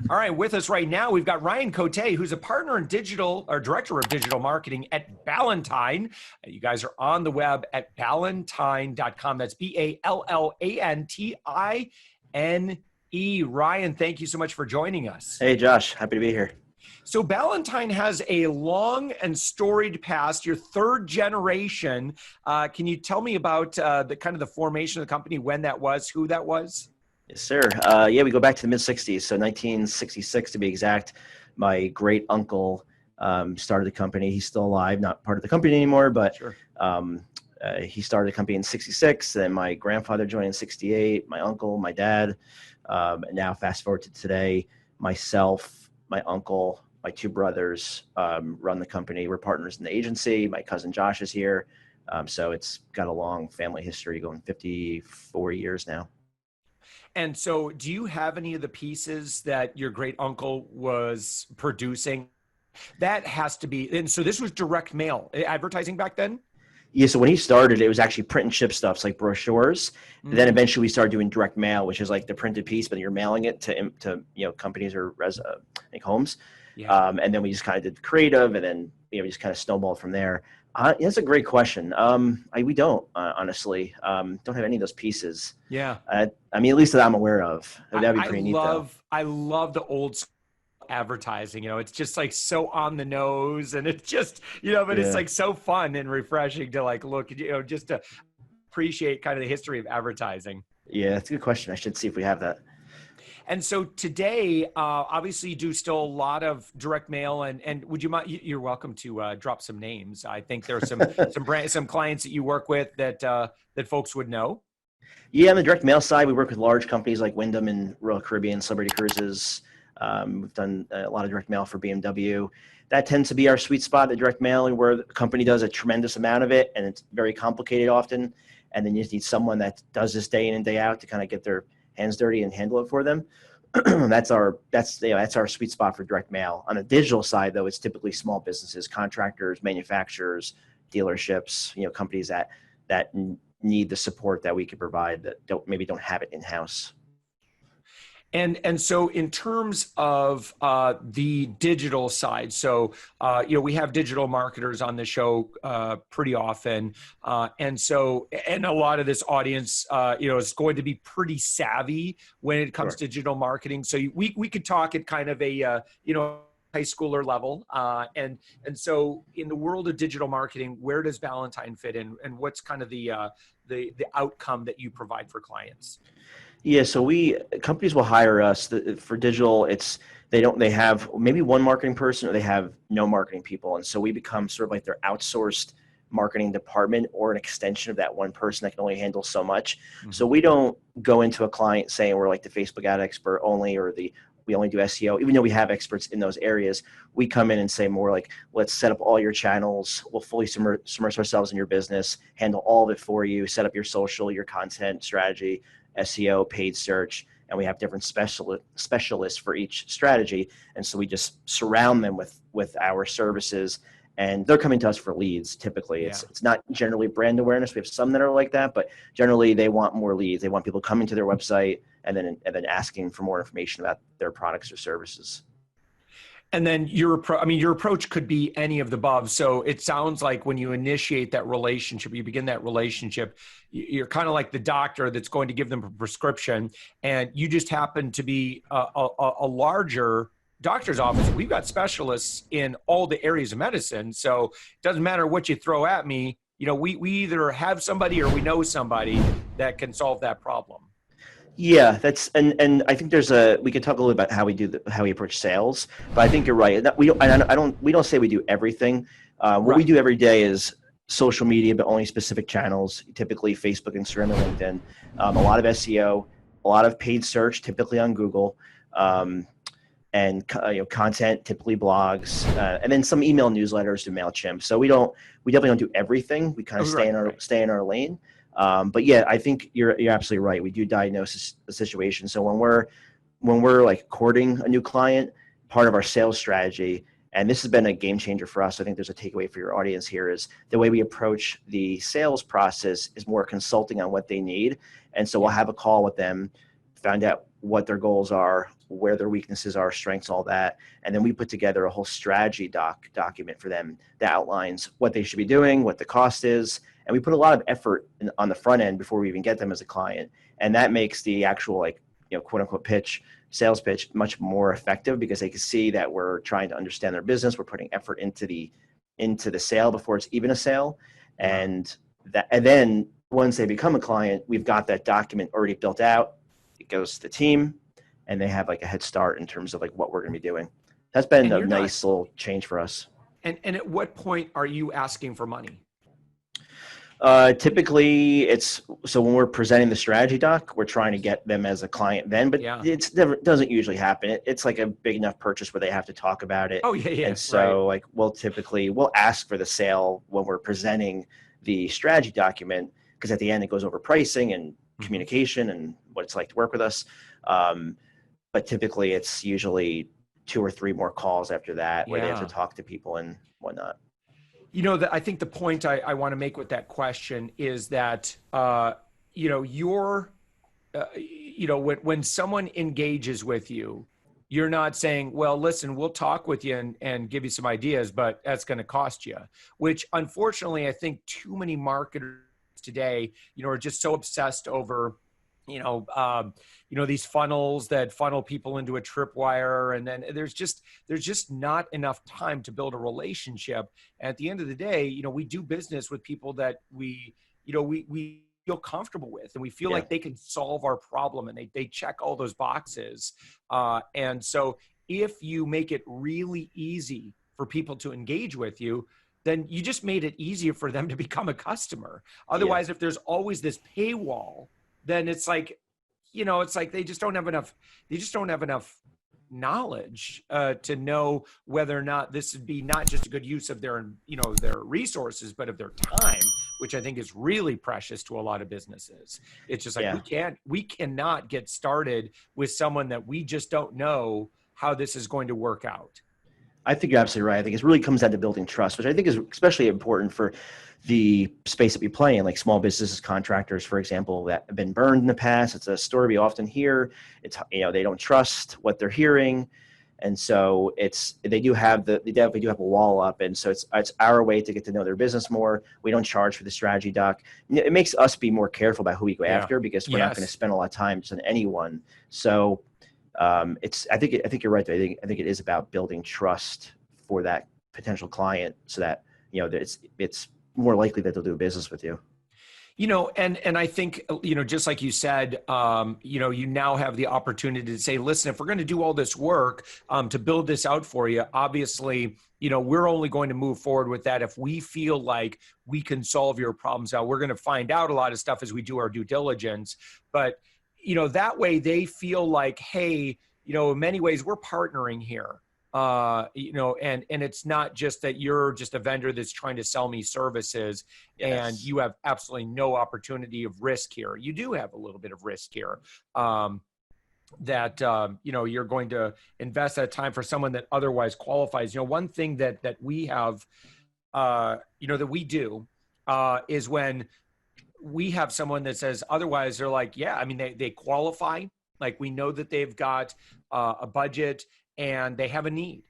All right, with us right now, we've got Ryan Cote, who's a partner in digital or director of digital marketing at Ballantine. You guys are on the web at ballantine.com. That's Ballantine. Ryan, thank you so much for joining us. Hey, Josh, happy to be here. So Ballantine has a long and storied past. Your third generation. Can you tell me about the formation of the company, when that was, who that was? Yes, sir. Yeah, we go back to the mid-'60s, so 1966 to be exact. My great uncle started the company. He's still alive, not part of the company anymore, but Sure. He started the company in 66. Then my grandfather joined in 68, my uncle, my dad. And now fast forward to today, myself, my uncle, my two brothers run the company. We're partners in the agency. My cousin Josh is here. So it's got a long family history going 54 years now. And so do you have any of the pieces that your great uncle was producing? That has to be, and so this was direct mail advertising back then? Yeah, so when he started, it was actually print and ship stuff, like brochures. Mm-hmm. Then eventually we started doing direct mail, which is like the printed piece, but you're mailing it to companies or like homes. Yeah. And then we just kind of did creative, and then we just kind of snowballed from there. That's a great question. We don't honestly don't have any of those pieces. Yeah. I mean, at least that I'm aware of. That'd be pretty neat. I love the old advertising. It's just like so on the nose, and it's just but it's like so fun and refreshing to like look just to appreciate kind of the history of advertising. Yeah, that's a good question. I should see if we have that. And so today, obviously, you do still a lot of direct mail, and would you mind? You're welcome to drop some names. I think there are some clients that you work with that folks would know. Yeah, on the direct mail side, we work with large companies like Wyndham and Royal Caribbean, Celebrity Cruises. We've done a lot of direct mail for BMW. That tends to be our sweet spot, the direct mail, where the company does a tremendous amount of it, and it's very complicated often. And then you just need someone that does this day in and day out to kind of get their hands dirty and handle it for them. That's our sweet spot for direct mail. On the digital side, though, it's typically small businesses, contractors, manufacturers, dealerships, companies that need the support that we can provide that don't have it in-house. And so in terms of the digital side, so we have digital marketers on the show pretty often, and a lot of this audience is going to be pretty savvy when it comes to digital marketing. So we could talk at kind of a high schooler level, and so in the world of digital marketing, where does Ballantine fit in, and what's kind of the outcome that you provide for clients? Yeah, so companies will hire us for digital. They have maybe one marketing person, or they have no marketing people, and so we become sort of like their outsourced marketing department, or an extension of that one person that can only handle so much. Mm-hmm. So we don't go into a client saying we're like the Facebook ad expert only, or we only do SEO, even though we have experts in those areas. We come in and say more like, let's set up all your channels. We'll fully submerge ourselves in your business, handle all of it for you, set up your social, your content strategy, SEO, paid search, and we have different specialists for each strategy. And so we just surround them with our services, and they're coming to us for leads. Typically, it's not generally brand awareness. We have some that are like that, but generally they want more leads. They want people coming to their website and then asking for more information about their products or services. And then your approach could be any of the above. So it sounds like when you initiate that relationship, you begin that relationship, you're kind of like the doctor that's going to give them a prescription, and you just happen to be a larger doctor's office. We've got specialists in all the areas of medicine. So it doesn't matter what you throw at me. We either have somebody or we know somebody that can solve that problem. Yeah, and I think we could talk a little about how we approach sales, but I think you're right. We don't say we do everything. What we do every day is social media, but only specific channels, typically Facebook, Instagram, and LinkedIn. A lot of SEO, a lot of paid search, typically on Google, and content, typically blogs, and then some email newsletters to MailChimp. So we definitely don't do everything. We kind of stay in our lane. But yeah, I think you're absolutely right. We do diagnose the situation. So when we're like courting a new client, part of our sales strategy, and this has been a game changer for us, I think there's a takeaway for your audience here, is the way we approach the sales process is more consulting on what they need. And so we'll have a call with them, find out what their goals are, where their weaknesses are, strengths, all that. And then we put together a whole strategy document for them that outlines what they should be doing, what the cost is. And we put a lot of effort on the front end before we even get them as a client. And that makes the actual, like, quote unquote sales pitch much more effective, because they can see that we're trying to understand their business. We're putting effort into the sale before it's even a sale. And then once they become a client, we've got that document already built out. It goes to the team, and they have like a head start in terms of like what we're going to be doing. That's been a nice little change for us. And at what point are you asking for money? Typically so when we're presenting the strategy doc, we're trying to get them as a client then, but doesn't usually happen. It's like a big enough purchase where they have to talk about it. Oh yeah. And so like we'll ask for the sale when we're presenting the strategy document, because at the end it goes over pricing and communication and what it's like to work with us. But typically it's usually 2 or 3 more calls after that where they have to talk to people and whatnot. I think the point I want to make with that question is that, when someone engages with you, you're not saying, well, listen, we'll talk with you and give you some ideas, but that's going to cost you, which unfortunately, I think too many marketers today, are just so obsessed over, these funnels that funnel people into a tripwire. And then there's just not enough time to build a relationship. And at the end of the day, we do business with people that we feel comfortable with, and we feel like they can solve our problem, and they check all those boxes. And so if you make it really easy for people to engage with you, then you just made it easier for them to become a customer. Otherwise, if there's always this paywall, then it's like, they just don't have enough knowledge to know whether or not this would be not just a good use of their resources, but of their time, which I think is really precious to a lot of businesses. It's just like, we cannot get started with someone that we just don't know how this is going to work out. I think you're absolutely right. I think it really comes down to building trust, which I think is especially important for the space that we play in, like small businesses, contractors, for example, that have been burned in the past. It's a story we often hear. It's, they don't trust what they're hearing. And so they definitely do have a wall up. And so it's our way to get to know their business more. We don't charge for the strategy doc. It makes us be more careful about who we go after, because we're not going to spend a lot of time just on anyone. So I think you're right though. I think it is about building trust for that potential client, so that it's more likely that they'll do business with you. And I think, just like you said, you now have the opportunity to say, listen, if we're going to do all this work to build this out for you, obviously, we're only going to move forward with that if we feel like we can solve your problems out. We're going to find out a lot of stuff as we do our due diligence, but that way they feel like, hey, in many ways we're partnering here. And it's not just that you're just a vendor that's trying to sell me services and you have absolutely no opportunity of risk here. You do have a little bit of risk here. You're going to invest that time for someone that otherwise qualifies. One thing that we have, that we do, is when we have someone that says otherwise, they're like, they qualify. Like, we know that they've got a budget and they have a need.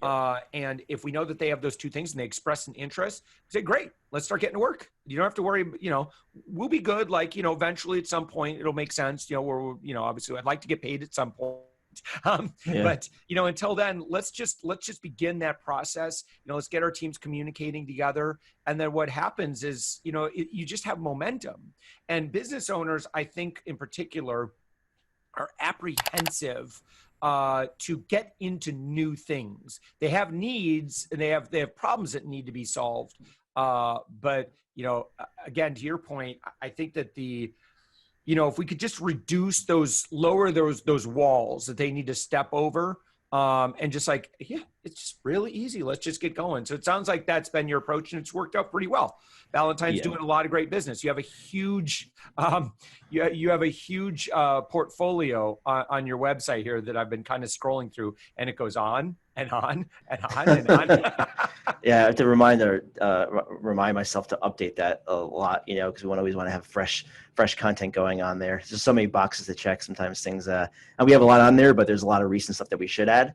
And if we know that they have those two things and they express an interest, we say, great, let's start getting to work. You don't have to worry, we'll be good. Like, eventually at some point it'll make sense, obviously I'd like to get paid at some point. But, until then, let's just begin that process. Let's get our teams communicating together. And then what happens is, you just have momentum. And business owners, I think in particular, are apprehensive to get into new things. They have needs and they have problems that need to be solved. But again, to your point, I think that if we could just lower those walls that they need to step over, and just like, it's just really easy. Let's just get going. So it sounds like that's been your approach, and it's worked out pretty well. Ballantines doing a lot of great business. You have a huge, you have a huge portfolio on your website here that I've been kind of scrolling through, and it goes on and on and on and on. Yeah, I have to remind myself to update that a lot, because we always want to have fresh content going on there. There's so many boxes to check. Sometimes things, and we have a lot on there, but there's a lot of recent stuff that we should add.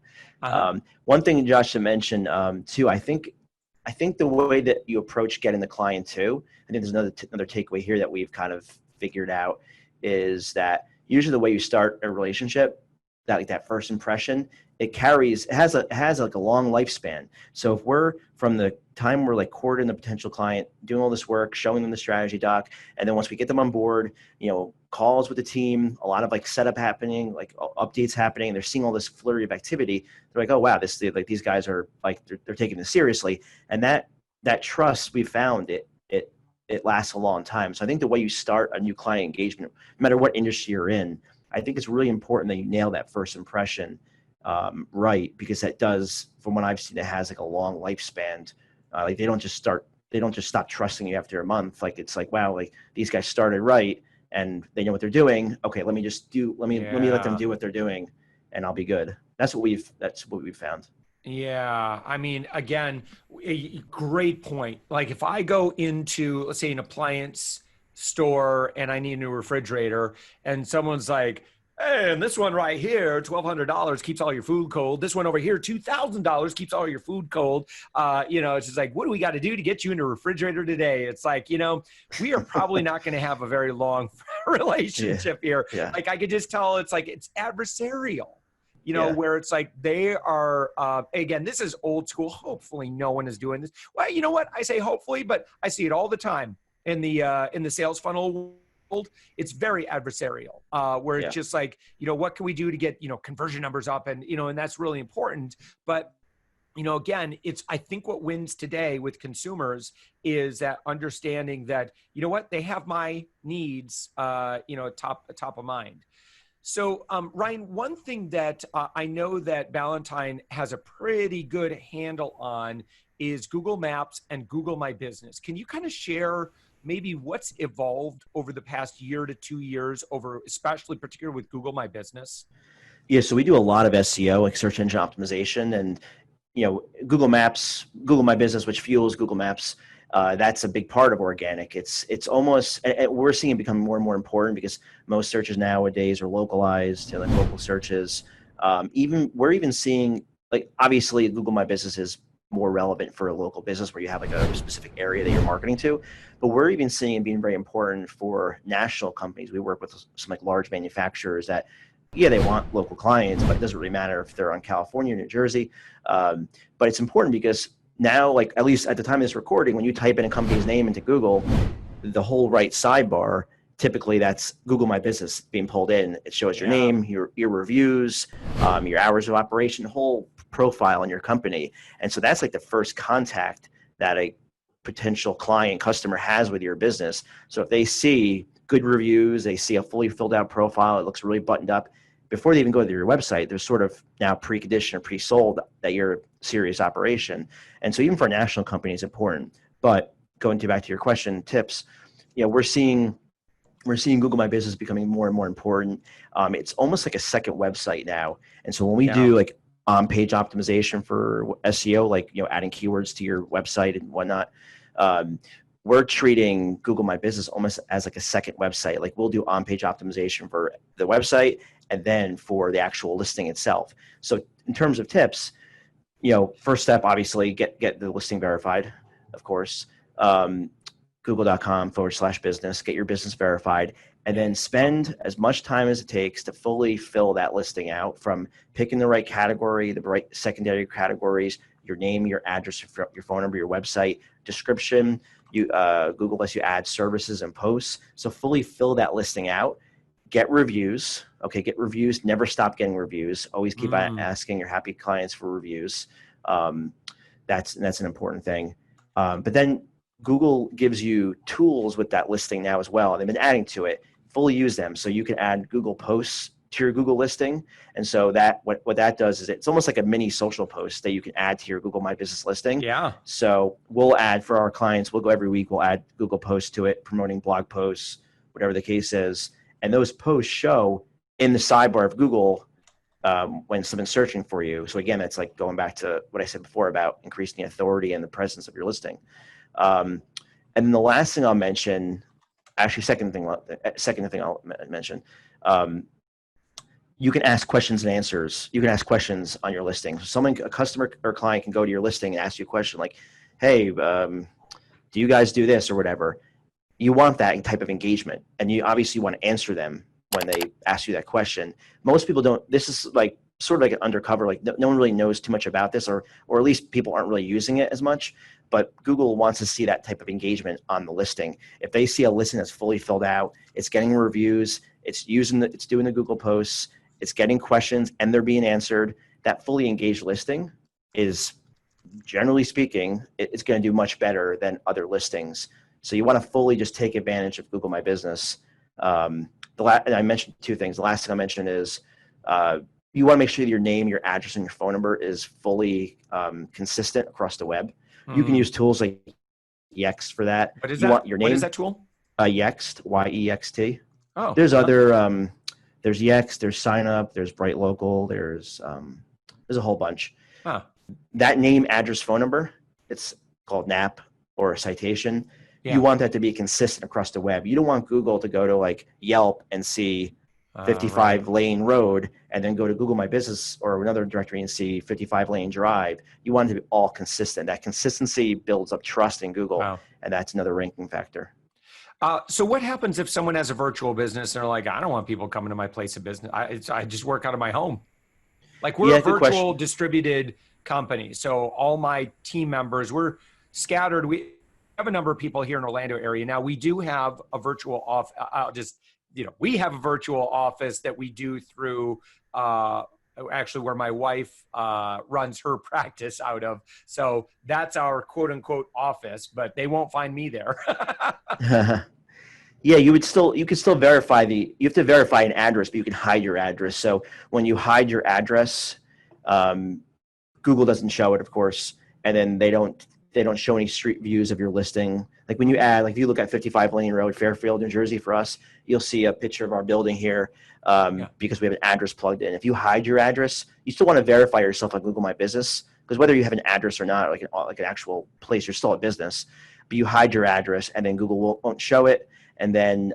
One thing, Josh, to mention too, I think the way that you approach getting the client too, I think there's another takeaway here that we've kind of figured out is that usually the way you start a relationship, that first impression, it has like a long lifespan. So if we're from the time we're like courting the potential client, doing all this work, showing them the strategy doc, and then once we get them on board, calls with the team, a lot of like setup happening, like updates happening, they're seeing all this flurry of activity. They're like, oh wow, these guys are like they're taking this seriously, and that trust we found it lasts a long time. So I think the way you start a new client engagement, no matter what industry you're in, I think it's really important that you nail that first impression right, because that does, from what I've seen, it has like a long lifespan. Like they don't just stop trusting you after a month. Like it's like, wow, like these guys started right and they know what they're doing. Okay, let me let them do what they're doing, and I'll be good. That's what we've found. Yeah. I mean, again, a great point. Like if I go into, let's say, an appliance store and I need a new refrigerator, and someone's like, hey, and this one right here, $1,200 keeps all your food cold. This one over here, $2,000 keeps all your food cold. It's just like, what do we got to do to get you in a refrigerator today? It's like, we are probably not going to have a very long relationship here. Yeah. Like I could just tell it's like, it's adversarial. Where it's like they are, again, this is old school. Hopefully no one is doing this. Well, you know what? I say hopefully, but I see it all the time in the sales funnel world. It's very adversarial, where it's just like, what can we do to get, conversion numbers up? And, and that's really important. But, again, I think what wins today with consumers is that understanding that, they have my needs, top of mind. So, Ryan, one thing that I know that Ballantine has a pretty good handle on is Google Maps and Google My Business. Can you kind of share maybe what's evolved over the past year to 2 years especially particularly with Google My Business? Yeah, so we do a lot of SEO, like search engine optimization, and Google Maps, Google My Business, which fuels Google Maps. That's a big part of organic. It's almost, we're seeing it become more and more important because most searches nowadays are localized, like local searches. We're even seeing, like, obviously Google My Business is more relevant for a local business where you have like a specific area that you're marketing to, but we're even seeing it being very important for national companies. We work with some like large manufacturers that, yeah, they want local clients, but it doesn't really matter if they're on California or New Jersey. But it's important because now, like at least at the time of this recording, when you type in a company's name into Google, the whole right sidebar, typically that's Google My Business being pulled in. It shows your name, your reviews, your hours of operation, whole profile in your company. And so that's like the first contact that a potential client customer has with your business. So if they see good reviews, they see a fully filled out profile, it looks really buttoned up, before they even go to your website, they're sort of now preconditioned or pre-sold that you're a serious operation. And so even for a national company, it's important. But going back to your question, tips, we're seeing Google My Business becoming more and more important. It's almost like a second website now. And so when we do like on-page optimization for SEO, like adding keywords to your website and whatnot, we're treating Google My Business almost as like a second website. Like we'll do on-page optimization for the website and then for the actual listing itself. So in terms of tips, first step, obviously get the listing verified, of course. Google.com/business, get your business verified, and then spend as much time as it takes to fully fill that listing out, from picking the right category, the right secondary categories, your name, your address, your phone number, your website, description. Google lets you add services and posts. So fully fill that listing out. Get reviews. Okay, get reviews. Never stop getting reviews. Always keep asking your happy clients for reviews. That's an important thing. But then Google gives you tools with that listing now as well. They've been adding to it. Fully use them. So you can add Google posts to your Google listing. And so that what that does is it's almost like a mini social post that you can add to your Google My Business listing. Yeah. So we'll add for our clients, we'll go every week, we'll add Google posts to it, promoting blog posts, whatever the case is. And those posts show in the sidebar of Google when someone's searching for you. So again, it's like going back to what I said before about increasing the authority and the presence of your listing. And then the last thing I'll mention, actually second thing I'll mention, you can ask questions and answers. You can ask questions on your listing. So a customer or client can go to your listing and ask you a question like, hey, do you guys do this or whatever? You want that type of engagement, and you obviously want to answer them when they ask you that question. Most people don't. This is like sort of like an undercover, like no one really knows too much about this, or at least people aren't really using it as much. But Google wants to see that type of engagement on the listing. If they see a listing that's fully filled out, it's getting reviews, it's doing the Google posts, it's getting questions, and they're being answered, that fully engaged listing is, generally speaking, it's going to do much better than other listings. So you want to fully just take advantage of Google My Business. And I mentioned two things. The last thing I mentioned is you want to make sure that your name, your address, and your phone number is fully consistent across the web. You can use tools like Yext for that. What is you that? Want your name, what is that tool? Yext, Yext. Oh, there's other. There's Yext. There's Sign Up. There's Bright Local. There's a whole bunch. Huh. That name, address, phone number, it's called NAP or a citation. Yeah. You want that to be consistent across the web. You don't want Google to go to like Yelp and see 55 Lane Road and then go to Google My Business or another directory and see 55 Lane Drive. You want it to be all consistent. That consistency builds up trust in Google. Wow. And that's another ranking factor. So what happens if someone has a virtual business and they're like, I don't want people coming to my place of business. I just work out of my home. Like we're a virtual distributed company. So all my team members, we're scattered. We have a number of people here in Orlando area. Now we do have a virtual office. We have a virtual office that we do through, actually where my wife runs her practice out of. So that's our quote unquote office, but they won't find me there. Yeah, you could still verify you have to verify an address, but you can hide your address. So when you hide your address, Google doesn't show it, of course, and then they don't show any street views of your listing. Like when you add, like if you look at 55 Lane Road, Fairfield, New Jersey, for us, you'll see a picture of our building here because we have an address plugged in. If you hide your address, you still want to verify yourself on Google My Business, because whether you have an address or not, like an actual place, you're still a business. But you hide your address, and then Google won't show it, and then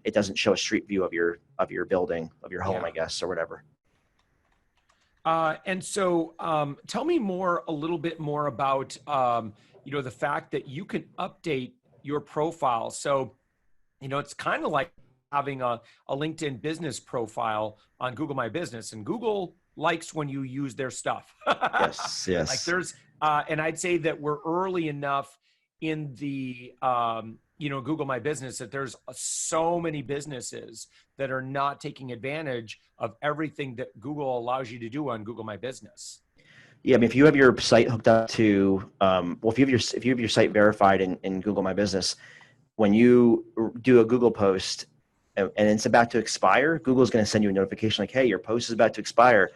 it doesn't show a street view of your building, of your home, I guess, or whatever. And so tell me a little bit more about, the fact that you can update your profile. So, it's kind of like having a LinkedIn business profile on Google My Business, and Google likes when you use their stuff. Yes. Like there's, and I'd say that we're early enough in the, Google My Business that there's so many businesses that are not taking advantage of everything that Google allows you to do on Google My Business. Yeah, I mean, if you have your site hooked up to, if you have your site verified in Google My Business, when you do a Google post and it's about to expire, Google's going to send you a notification like, hey, your post is about to expire.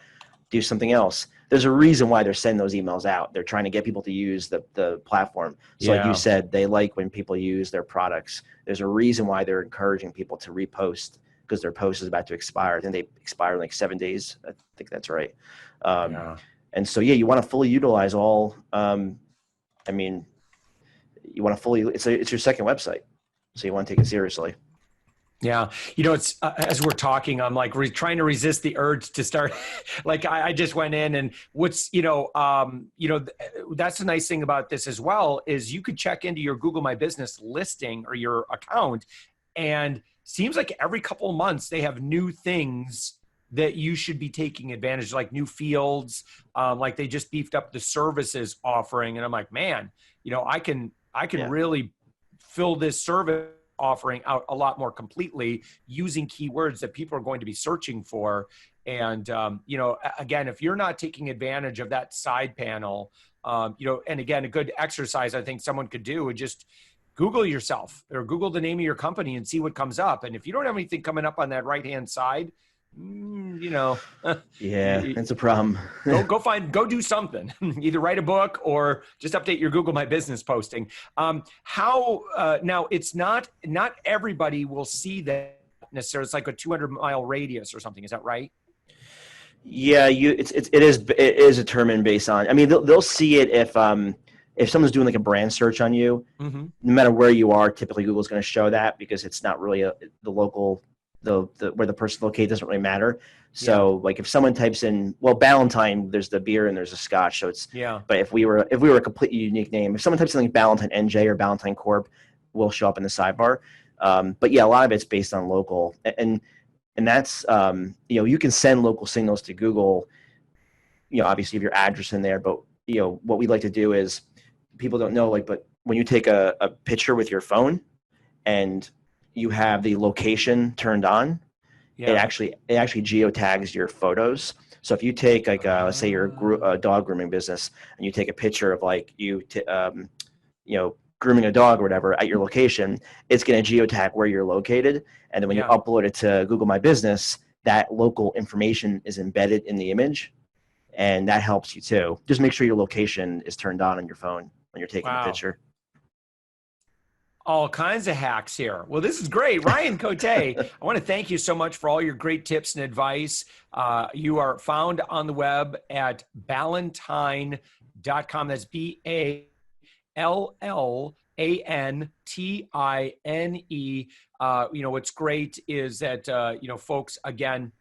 Do something else. There's a reason why they're sending those emails out. They're trying to get people to use the platform. So like you said, they like when people use their products. There's a reason why they're encouraging people to repost, because their post is about to expire. I think they expire in like 7 days. I think that's right. And so, you want to fully utilize all, you want to fully, it's your second website. So you want to take it seriously. Yeah. It's as we're talking, I'm like trying to resist the urge to start. Like I just went in and that's the nice thing about this as well, is you could check into your Google My Business listing or your account, and seems like every couple of months they have new things that you should be taking advantage of, like new fields. Like they just beefed up the services offering. And I'm like, man, I can really fill this service offering out a lot more completely using keywords that people are going to be searching for. And, again, if you're not taking advantage of that side panel, and again, a good exercise I think someone could do would just Google yourself or Google the name of your company and see what comes up. And if you don't have anything coming up on that right-hand side, you know, Yeah, it's a problem. go do something. Either write a book or just update your Google My Business posting. Now it's not everybody will see that necessarily. It's like a 200-mile radius or something. Is that right? Yeah, it is determined based on. I mean, they'll see it if someone's doing like a brand search on you. Mm-hmm. No matter where you are, typically Google's going to show that because it's not really the local the where the person located doesn't really matter. So like if someone types in Ballantine, there's the beer and there's a scotch. So it's But if we were a completely unique name, if someone types in like Ballantine NJ or Ballantine Corp, we'll show up in the sidebar. But yeah, a lot of it's based on local and that's you can send local signals to Google. Obviously you have your address in there, but what we like to do is people don't know but when you take a picture with your phone and you have the location turned on, it actually geotags your photos. So if you take let's say you're a dog grooming business and you take a picture of grooming a dog or whatever at your location, it's going to geotag where you're located. And then when you upload it to Google My Business, that local information is embedded in the image. And that helps you too. Just make sure your location is turned on your phone when you're taking the picture. All kinds of hacks here. Well, this is great. Ryan Cote, I want to thank you so much for all your great tips and advice. You are found on the web at ballantine.com. That's Ballantine. What's great is that, folks, again,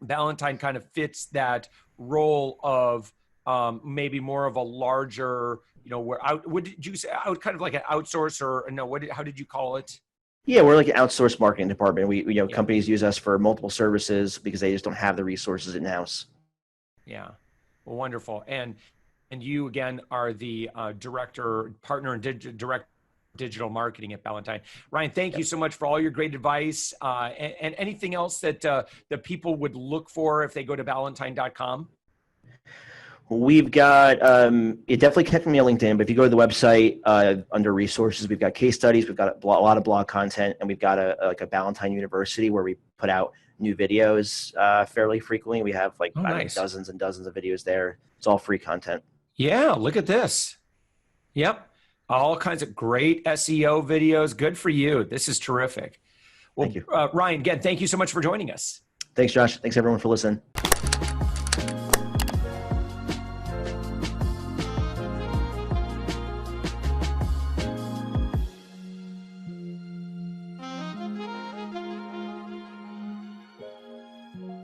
Ballantine kind of fits that role of maybe more of a larger, what did you say? Kind of like an outsource or no? How did you call it? Yeah, we're like an outsourced marketing department. Companies use us for multiple services because they just don't have the resources in-house. Yeah, well, wonderful. And you again are the partner and direct digital marketing at Ballantine. Ryan, thank you so much for all your great advice. And anything else that people would look for if they go to ballantine.com? We've got definitely connect me on LinkedIn, but if you go to the website under resources, we've got case studies, we've got a lot of blog content, and we've got a Ballantine University where we put out new videos fairly frequently. We have nice. Dozens and dozens of videos there. It's all free content. Yeah, look at this. Yep. All kinds of great SEO videos. Good for you. This is terrific. Well, thank you. Ryan, again, thank you so much for joining us. Thanks, Josh. Thanks, everyone, for listening.